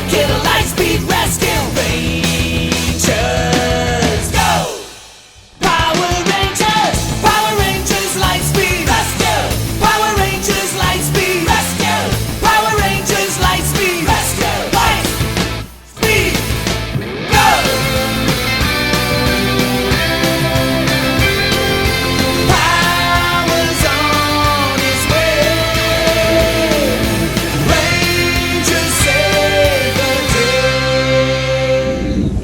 killer Lightspeed rescue Rangers. Go! Power Rangers Lightspeed rescue. Power Rangers Lightspeed rescue. Power Rangers Lightspeed rescue. Lightspeed, go! Power's on its way. Rangers save the day.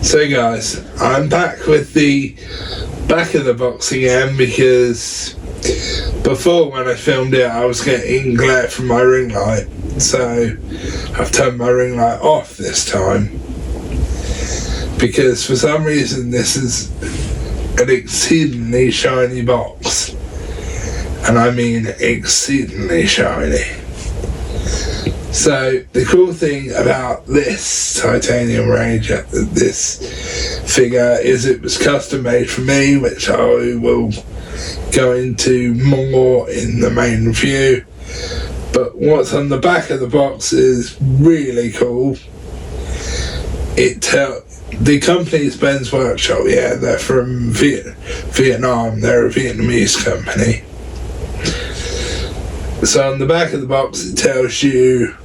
So guys, I'm back with the back of the box again because before when I filmed it I was getting glare from my ring light, so I've turned my ring light off this time because for some reason this is an exceedingly shiny box, and I mean exceedingly shiny. So the cool thing about this Titanium Ranger, this figure, is it was custom made for me, which I will go into more in the main review. But what's on the back of the box is really cool. The company is Ben's Workshop, yeah, they're from Vietnam, they're a Vietnamese company. So on the back of the box it tells you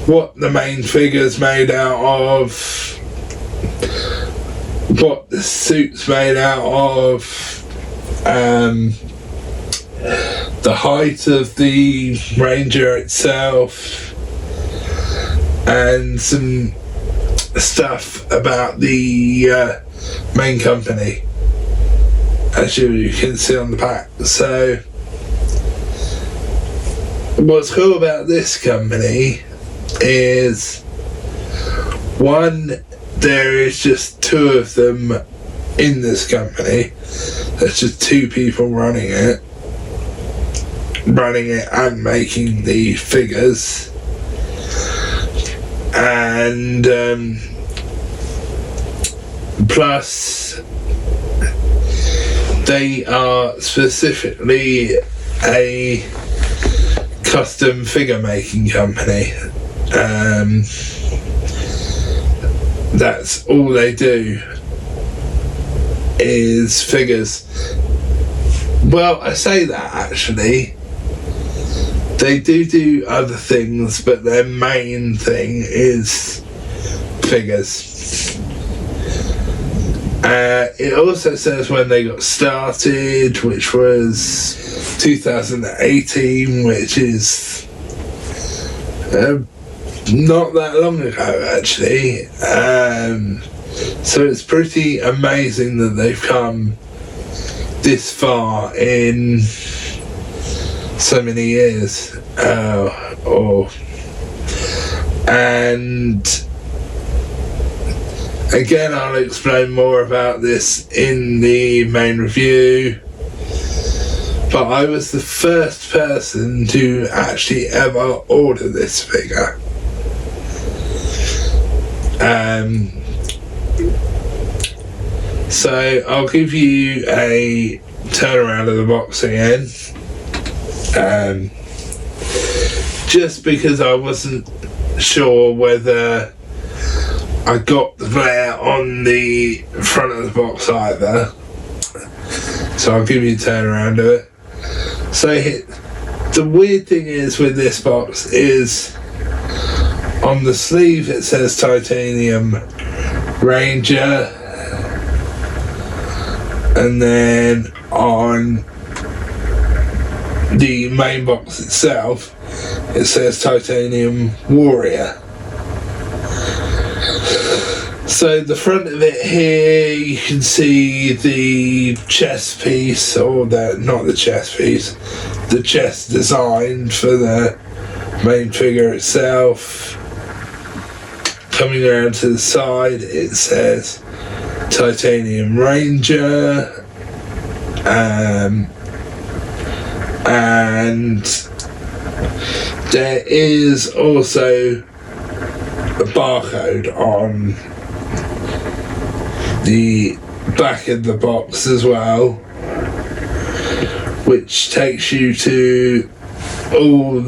what the main figure's made out of, what the suit's made out of, the height of the Ranger itself, and some stuff about the main company, as you can see on the back. So what's cool about this company is, one, there is just two of them in this company. There's just two people running it and making the figures, and plus they are specifically a custom figure making company. That's all they do is figures. Well, I say that actually they do other things, but their main thing is figures. It also says when they got started, which was 2018, which is not that long ago actually. So it's pretty amazing that they've come this far in so many years. And again, I'll explain more about this in the main review, but I was the first person to actually ever order this figure. So I'll give you a turnaround of the box again, just because I wasn't sure whether I got the glare on the front of the box either, so I'll give you a turnaround of it. So the weird thing is with this box is on the sleeve it says Titanium Ranger, and then on the main box itself it says Titanium Warrior. So the front of it here, you can see the chest piece, or not the chest piece, the chest design for the main figure itself. Coming around to the side, it says Titanium Ranger, and there is also a barcode on the back of the box as well, which takes you to all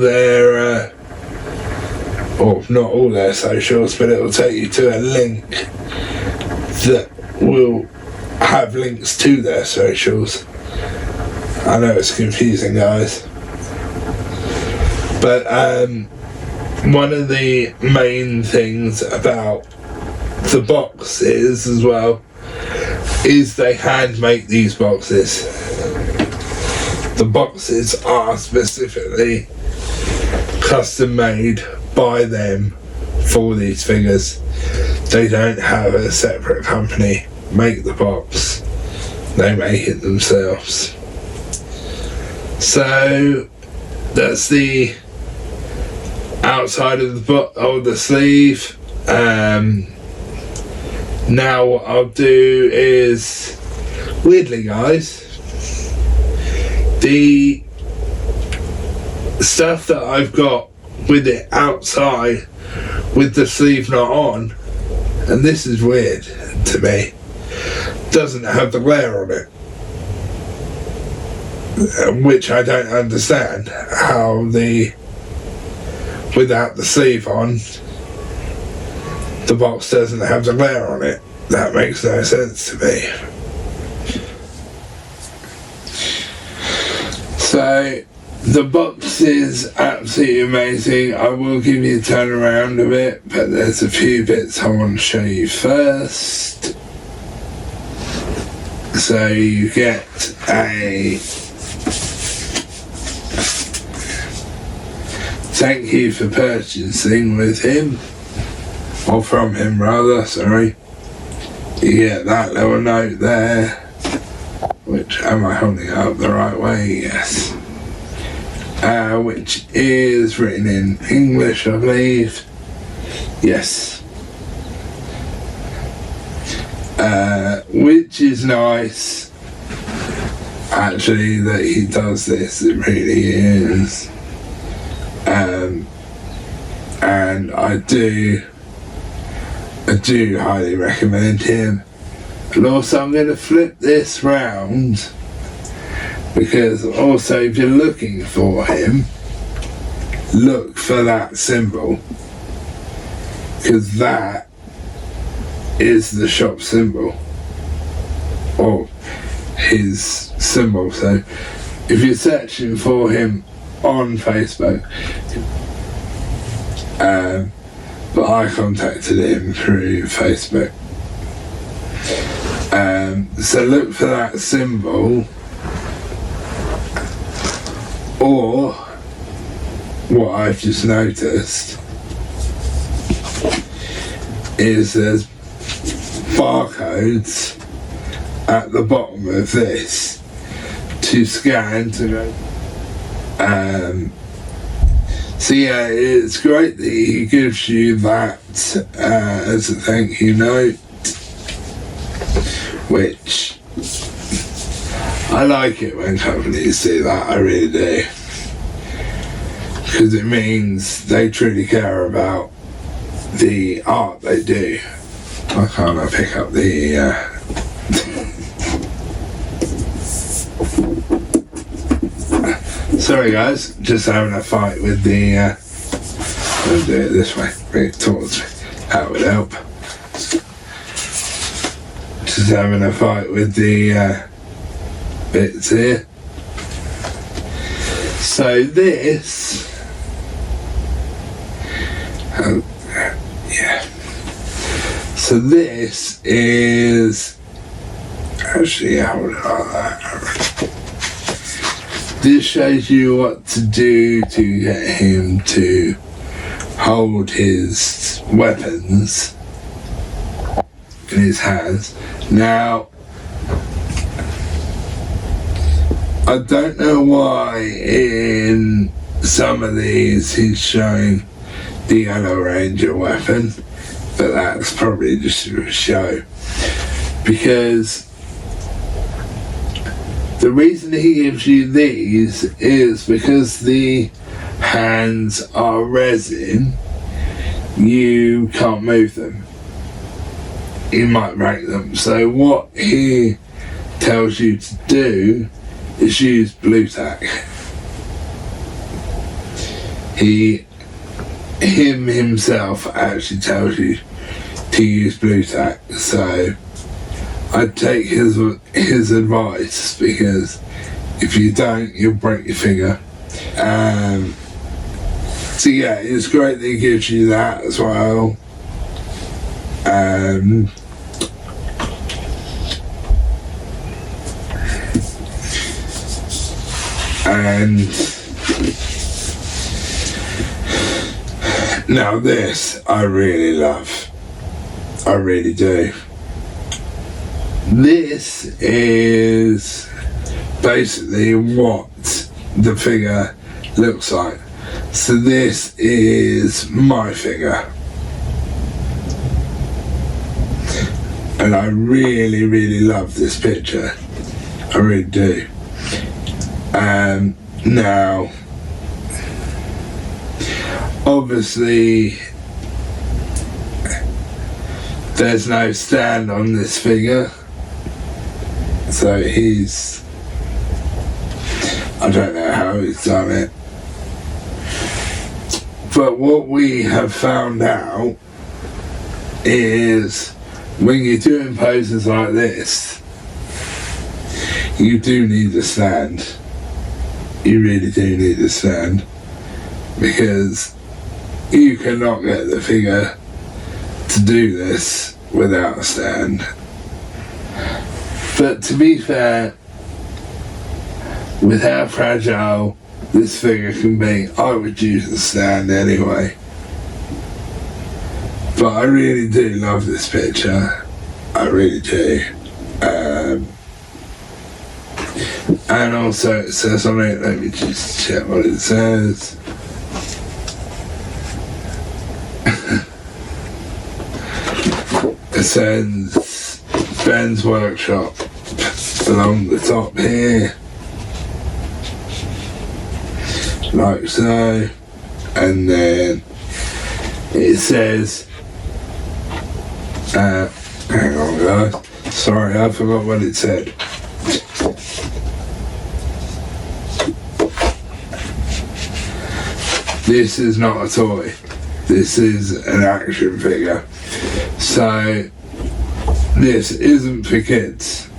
or not all their socials, but it will take you to a link that will have links to their socials. I know it's confusing, guys, but one of the main things about the boxes as well is they hand make these boxes. The boxes are specifically custom made by them for these figures. They don't have a separate company make the box, they make it themselves. So that's the outside of the sleeve. Now what I'll do is, weirdly guys, the stuff that I've got with it outside with the sleeve not on, and this is weird to me, doesn't have the glare on it, which I don't understand how without the sleeve on the box doesn't have the glare on it. That makes no sense to me. So the box is absolutely amazing. I will give you a turn around of it, but there's a few bits I want to show you first. So you get a thank you for purchasing with him, or from him rather, sorry. You get that little note there, which, am I holding it up the right way? Yes. Which is written in English, I believe. Yes. Which is nice, actually, that he does this, it really is. And I do highly recommend him. And also I'm going to flip this round, because also if you're looking for him, look for that symbol, because that is the shop symbol, or his symbol. So if you're searching for him on Facebook, but I contacted him through Facebook, so look for that symbol, or what I've just noticed is there's barcodes at the bottom of this to scan to go. So yeah, it's great that he gives you that as a thank you note, which I like it when companies do that, I really do, because it means they truly care about the art they do. Why can't I pick up the sorry guys, just having a fight with the I'll do it this way, bring it towards me, that would help. Just having a fight with the bits here. So this, yeah, so this is actually, hold it like that. This shows you what to do to get him to hold his weapons in his hands. Now, I don't know why in some of these he's showing the Yellow Ranger weapon, but that's probably just for a show, because the reason he gives you these is because the hands are resin, you can't move them, you might break them. So what he tells you to do is use blue tack. He him himself actually tells you to use blue tack, so I'd take his advice, because if you don't, you'll break your finger. So yeah, it's great that he gives you that as well. And now this I really love. I really do. This is basically what the figure looks like. So this is my figure. And I really, really love this picture. I really do. Now, obviously, there's no stand on this figure. So I don't know how he's done it. But what we have found out is when you're doing poses like this, you do need a stand. You really do need a stand, because you cannot get the figure to do this without a stand. But to be fair, with how fragile this figure can be, I would use a stand anyway. But I really do love this picture. I really do. And also it says on it, let me just check what it says. It says Ben's Workshop along the top here, like so, and then it says hang on guys, sorry, I forgot what it said. This is not a toy, this is an action figure. So this isn't for kids,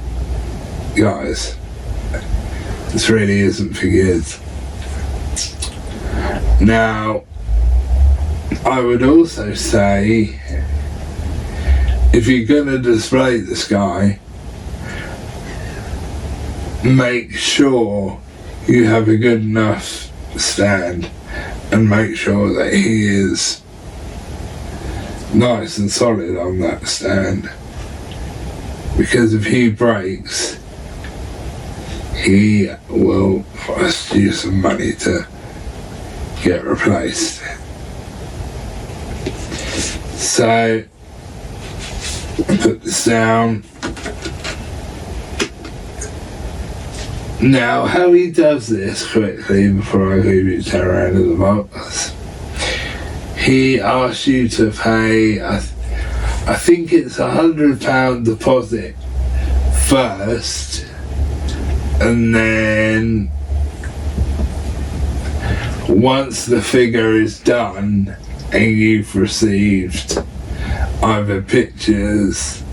guys. This really isn't for kids. Now, I would also say, if you're going to display this guy, make sure you have a good enough stand, and make sure that he is nice and solid on that stand, because if he breaks, he will cost you some money to get replaced. So put this down. Now, how he does this quickly before I leave you to around in the box, he asks you to pay, I think it's £100 deposit first, and then once the figure is done and you've received either pictures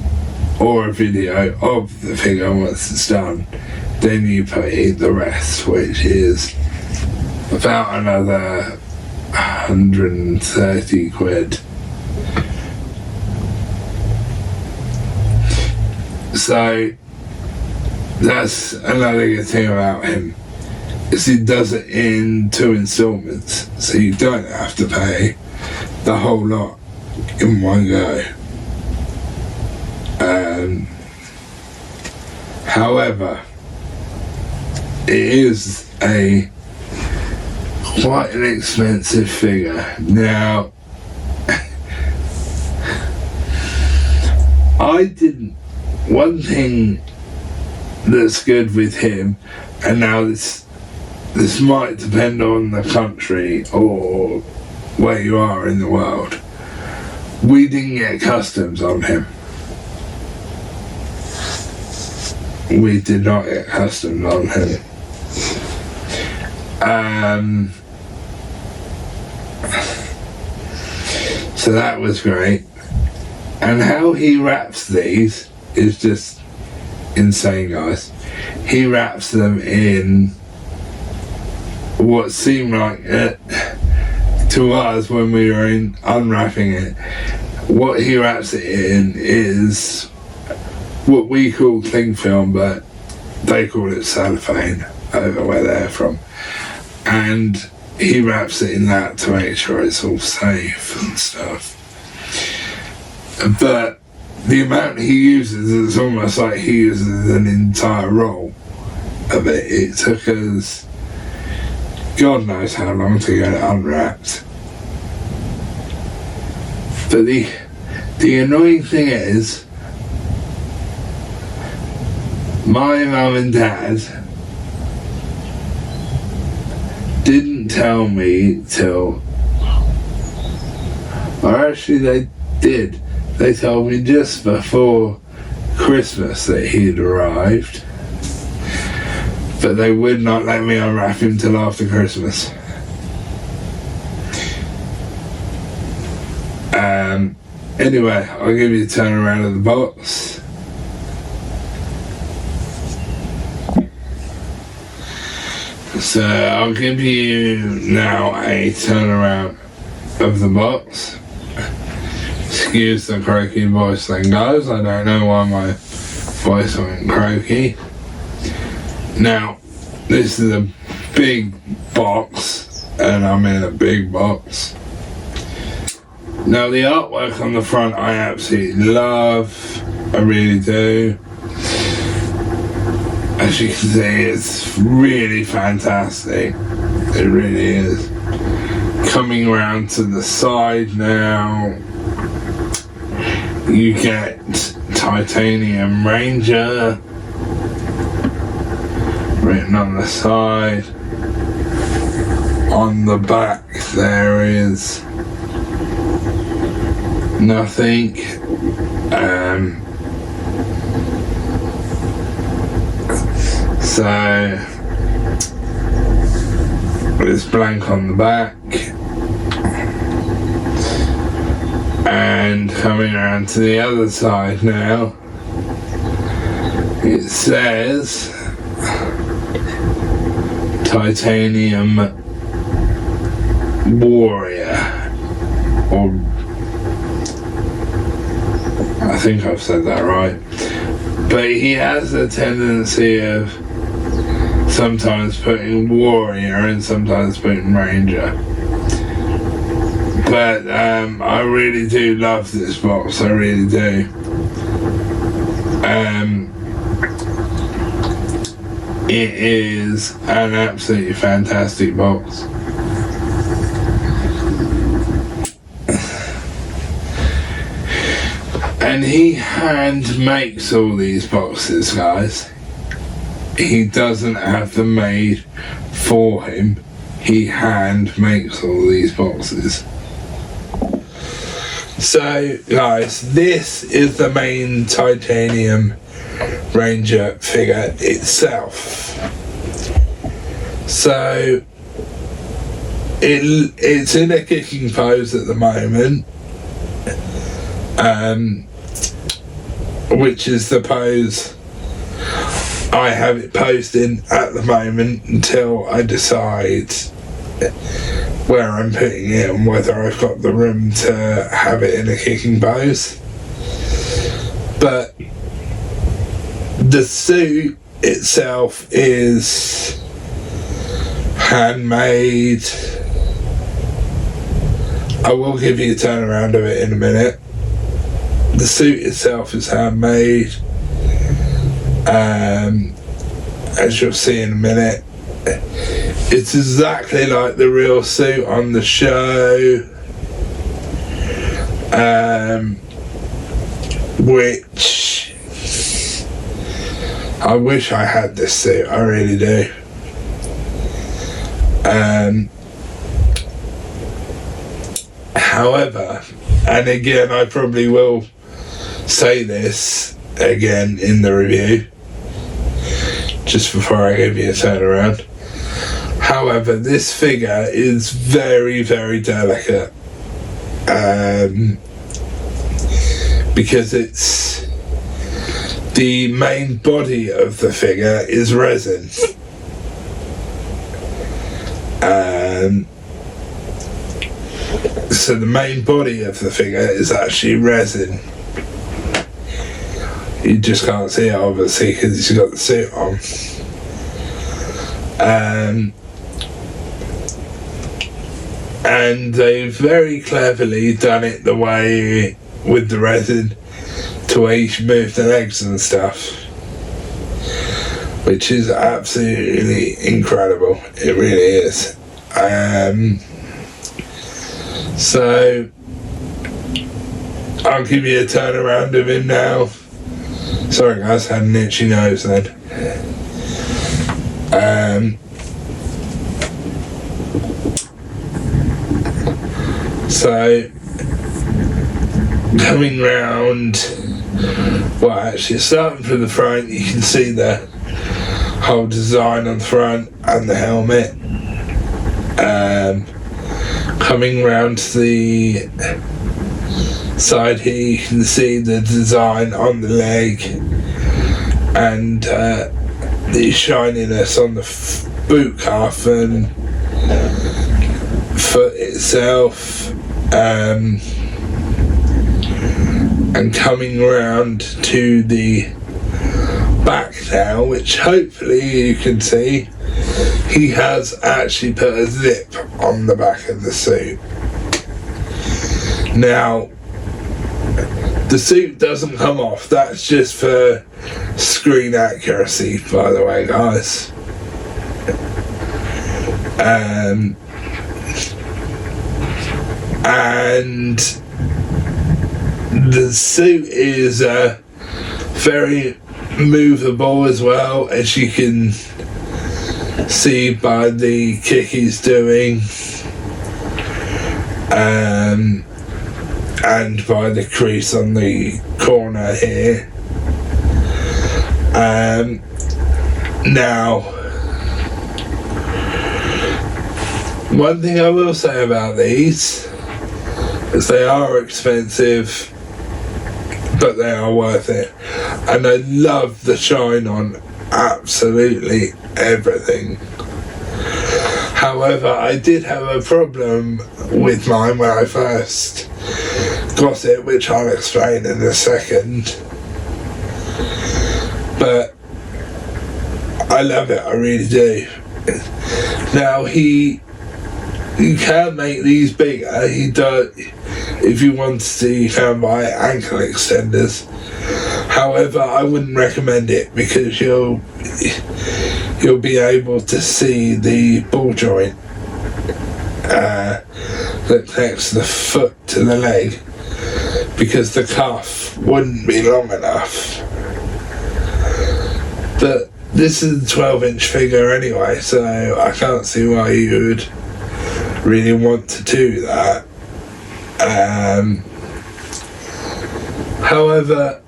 or a video of the figure once it's done, then you pay the rest, which is about another 130 quid. So that's another good thing about him, is he does it in 2 installments, so you don't have to pay the whole lot in one go. However, it is quite an expensive figure. Now, one thing that's good with him, and now this might depend on the country or where you are in the world, we didn't get customs on him. We did not get customs on him. So that was great. And how he wraps these is just insane, guys. He wraps them in what seemed like to us when we were unwrapping it. What he wraps it in is what we call cling film, but they call it cellophane over where they're from. And he wraps it in that to make sure it's all safe and stuff. But the amount he uses is almost like he uses an entire roll of it. It took us God knows how long to get it unwrapped. But the annoying thing is, my mum and dad didn't tell me till, or actually they did. They told me just before Christmas that he'd arrived, but they would not let me unwrap him till after Christmas. Anyway, I'll give you a turn around of the box. So I'll give you now a turnaround of the box. Excuse the croaky voice then, guys. I don't know why my voice went croaky. Now, this is a big box, and I'm in a big box. Now, the artwork on the front I absolutely love. I really do. As you can see, it's really fantastic. It really is. Coming around to the side now, you get Titanium Ranger written on the side. On the back there is nothing. So it's blank on the back. And coming around to the other side now, it says Titanium Warrior, or I think I've said that right. But he has a tendency of sometimes putting Warrior and sometimes putting Ranger. But I really do love this box, I really do. It is an absolutely fantastic box. And he hand makes all these boxes, guys. He doesn't have them made for him. He hand makes all these boxes. So, guys, this is the main Titanium Ranger figure itself. So, it's in a kicking pose at the moment, which is the pose I have it posed in at the moment until I decide where I'm putting it and whether I've got the room to have it in a kicking pose. But the suit itself is handmade. I will give you a turnaround of it in a minute. The suit itself is handmade. As you'll see in a minute, it's exactly like the real suit on the show, which I wish I had this suit, I really do. However, and again I probably will say this again in the review, just before I give you a turnaround. However, this figure is very, very delicate. because it's the main body of the figure is resin. So the main body of the figure is actually resin. You just can't see it obviously because he's got the suit on. And they've very cleverly done it the way with the resin to where you can move the legs and stuff, which is absolutely incredible. It really is. So I'll give you a turn around of him now. Sorry guys, I had an itchy nose then. So coming round, well actually starting from the front, you can see the whole design on the front and the helmet. Coming round to the side here, you can see the design on the leg and the shininess on the boot cuff and foot itself. And coming round to the back now, which hopefully you can see, he has actually put a zip on the back of the suit. Now, the suit doesn't come off, that's just for screen accuracy, by the way, guys. And the suit is very movable as well, as you can see by the kick he's doing, and by the crease on the corner here. Now, one thing I will say about these is they are expensive, but they are worth it, and I love the shine on absolutely everything. However, I did have a problem with mine when I first got it, which I'll explain in a second, but I love it, I really do. Now you can make these bigger. He does, if you want to, you can buy ankle extenders. However, I wouldn't recommend it because you'll be able to see the ball joint that connects the foot to the leg, because the cuff wouldn't be long enough. But this is a 12-inch figure anyway, so I can't see why you would really want to do that. However,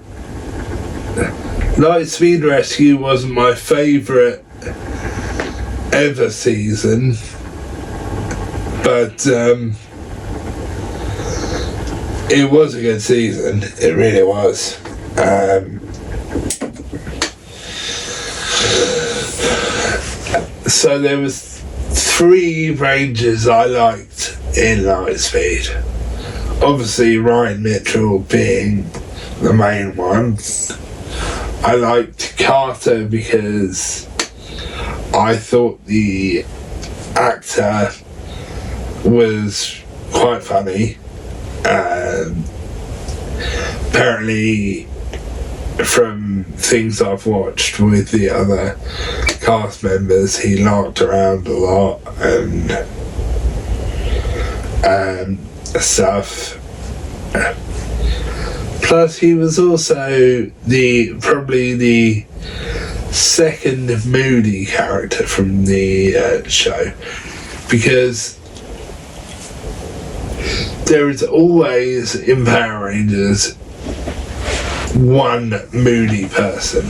Lightspeed Rescue wasn't my favourite ever season, but it was a good season, it really was. So there was 3 ranges I liked in Lightspeed. Obviously Ryan Mitchell being the main one. I liked Carter because I thought the actor was quite funny. Apparently, from things I've watched with the other cast members, he larked around a lot and stuff. Plus, he was also probably the second moody character from the show, because there is always in Power Rangers one moody person.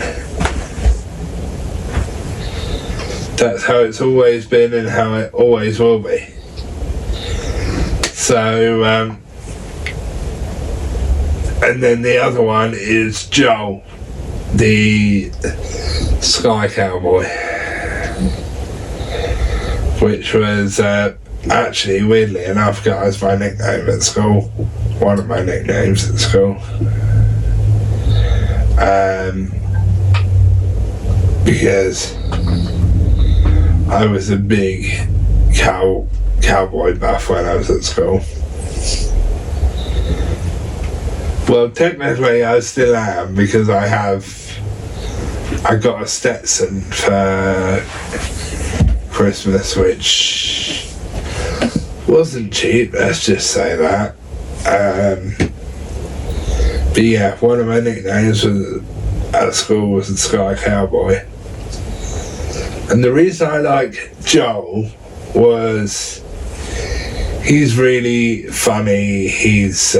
That's how it's always been and how it always will be. So And then the other one is Joel, the Sky Cowboy, which was actually, weirdly enough, guys, my nickname at school. One of my nicknames at school. Because I was a big cowboy buff when I was at school. Well, technically I still am, because I got a Stetson for Christmas, which wasn't cheap, let's just say that. But yeah, one of my nicknames at school was the Sky Cowboy. And the reason I like Joel was he's really funny, he's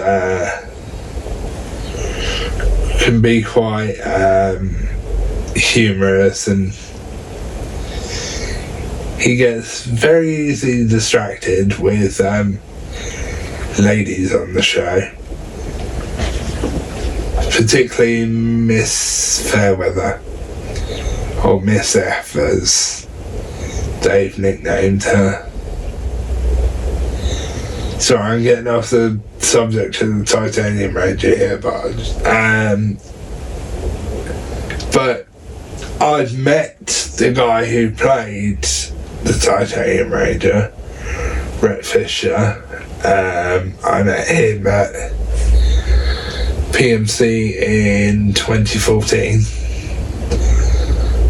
can be quite humorous, and he gets very easily distracted with ladies on the show, particularly Miss Fairweather, or Miss F as Dave nicknamed her. Sorry, I'm getting off the subject of the Titanium Ranger here, but I've met the guy who played the Titanium Ranger, Rhett Fisher. I met him at PMC in 2014,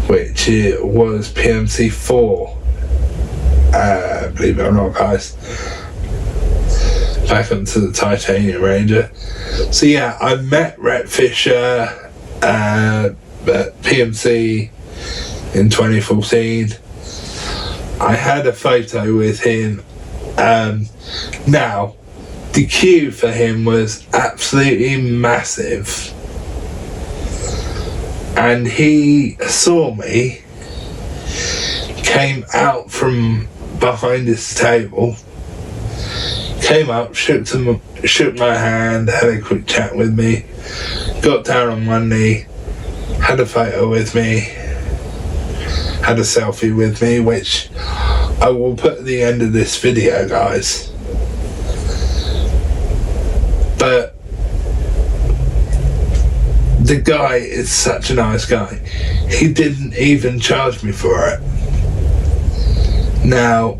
which was PMC 4, believe it or not, guys. Back onto the Titanium Ranger. So yeah, I met Rhett Fisher at PMC in 2014. I had a photo with him. Now, the queue for him was absolutely massive. And he saw me, came out from behind his table, came up, shook my hand, had a quick chat with me, got down on one knee, had a photo with me, had a selfie with me, which I will put at the end of this video, guys. But the guy is such a nice guy. He didn't even charge me for it. Now,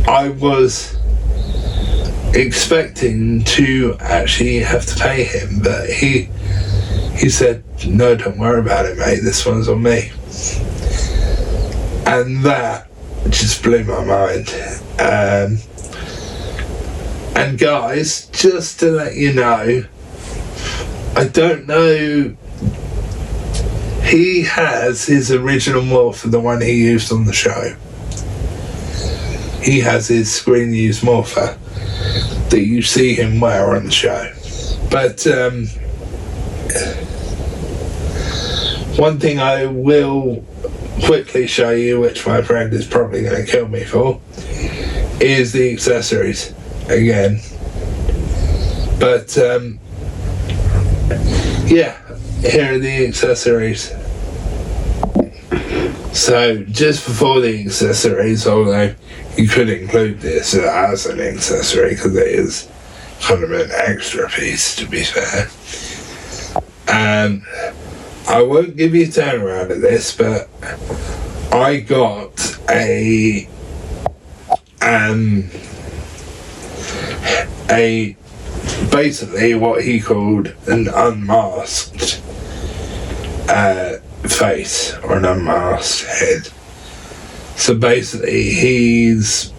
I was expecting to actually have to pay him, but he said, no, don't worry about it, mate, this one's on me. And that just blew my mind. And guys, just to let you know, I don't know, he has his original morpher, the one he used on the show. He has his screen used morpher that you see him wear on the show. But one thing I will quickly show you, which my friend is probably going to kill me for, is the accessories again. But yeah, here are the accessories. So just before the accessories, although you could include this as an accessory because it is kind of an extra piece, to be fair. I won't give you a turnaround at this, but I got a basically what he called an unmasked face, or an unmasked head. So basically he's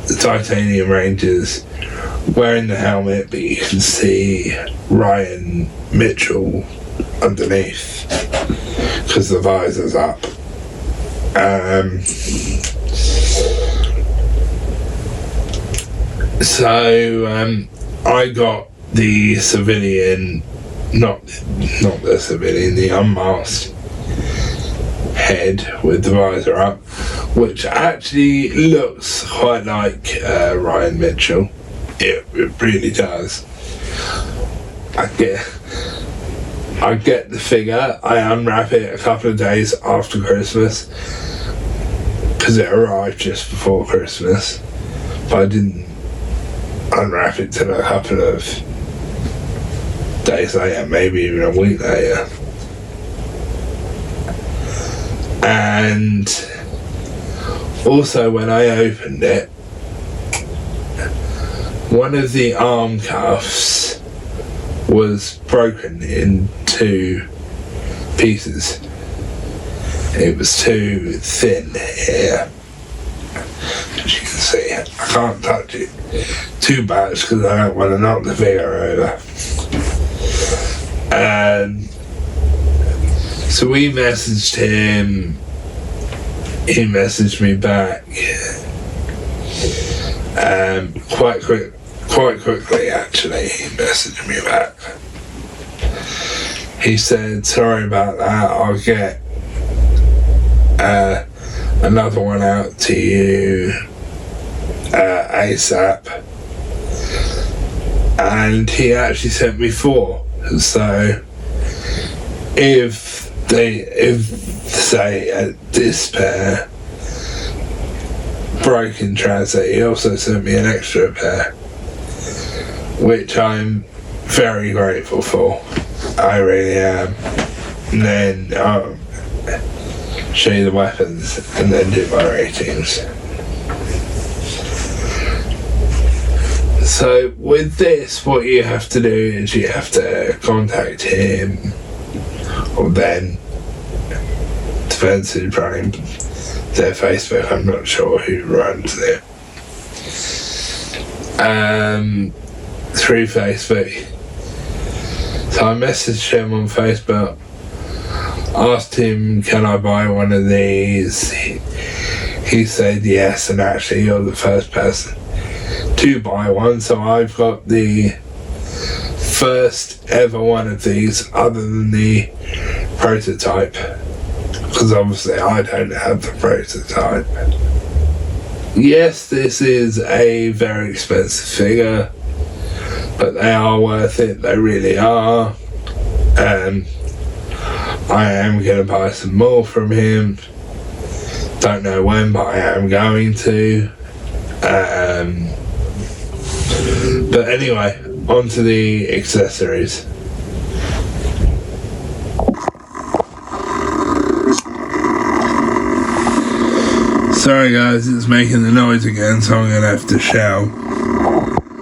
the Titanium Ranger's wearing the helmet, but you can see Ryan Mitchell underneath because the visor's up. So I got the civilian, not the civilian, the unmasked head with the visor up, which actually looks quite like Ryan Mitchell. It really does. I get the figure, I unwrap it a couple of days after Christmas because it arrived just before Christmas, but I didn't unwrap it till a couple of days later, maybe even a week later. And also when I opened it, one of the arm cuffs was broken in 2 pieces. It was too thin here, as you can see. I can't touch it too bad because I don't want to knock the figure over. So we messaged him, he messaged me back quite quickly actually. He messaged me back. He said, sorry about that, I'll get another one out to you ASAP. And he actually sent me 4. So if say this pair broke in transit, he also sent me an extra pair, which I'm very grateful for. I really am. And then I'll show you the weapons and then do my ratings. So with this, what you have to do is you have to contact him or them. Depends who's running their Facebook, I'm not sure who runs it. Through Facebook. So I messaged him on Facebook, asked him, can I buy one of these? He said yes, and actually you're the first person to buy one, so I've got the first ever one of these other than the prototype, because obviously I don't have the prototype. Yes, this is a very expensive figure, but they are worth it, they really are. I am going to buy some more from him, don't know when, but I am going to. But anyway, on to the accessories. Sorry guys, it's making the noise again, so I'm gonna have to shout.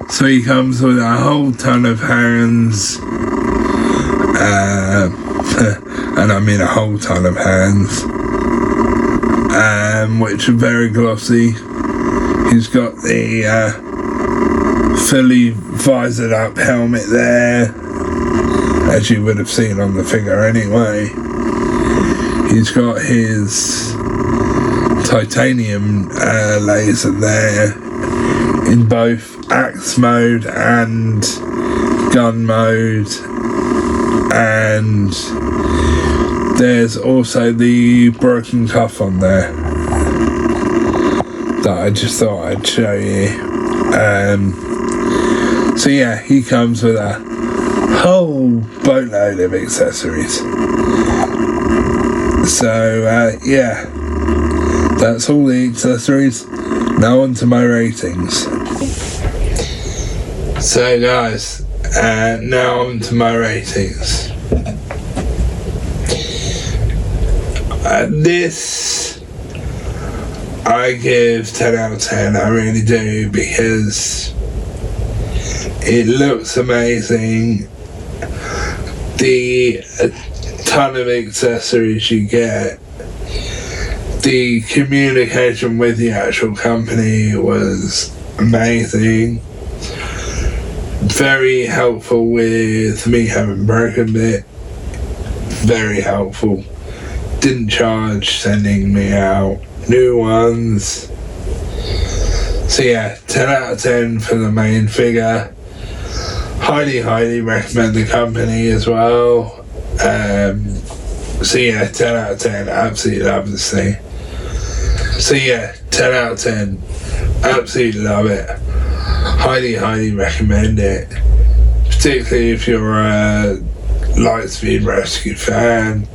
So he comes with a whole ton of hands, and I mean a whole ton of hands, which are very glossy. He's got the fully visored up helmet there, as you would have seen on the figure anyway. He's got his titanium laser there in both axe mode and gun mode, and there's also the broken cuff on there that I just thought I'd show you. So yeah, he comes with a whole boatload of accessories. So yeah, that's all the accessories. Now on to my ratings. So guys, now on to my ratings. This I give 10 out of 10, I really do, because it looks amazing. The ton of accessories you get, the communication with the actual company was amazing. Very helpful with me having broken it. Very helpful. Didn't charge sending me out new ones. So yeah, 10 out of 10 for the main figure. Highly recommend the company as well. So yeah, 10 out of 10, absolutely love this thing. So yeah, 10 out of 10, absolutely love it. Highly recommend it. particularly if you're a Lightspeed Rescue fan,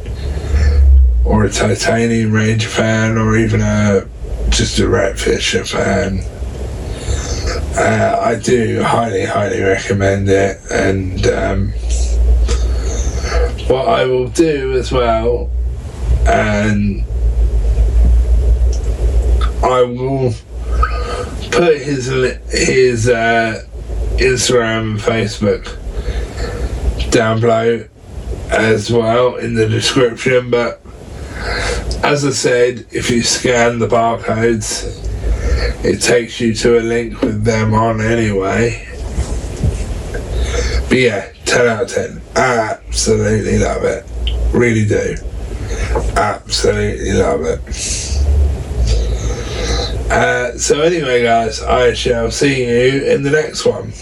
or a Titanium Ranger fan, or even just a Rat Fisher fan. I do highly recommend it, and what I will do as well, and I will put his Instagram and Facebook down below as well in the description, but as I said, if you scan the barcodes, it takes you to a link with them on anyway. But yeah, 10 out of 10. I absolutely love it. Really do. Absolutely love it. So anyway, guys, I shall see you in the next one.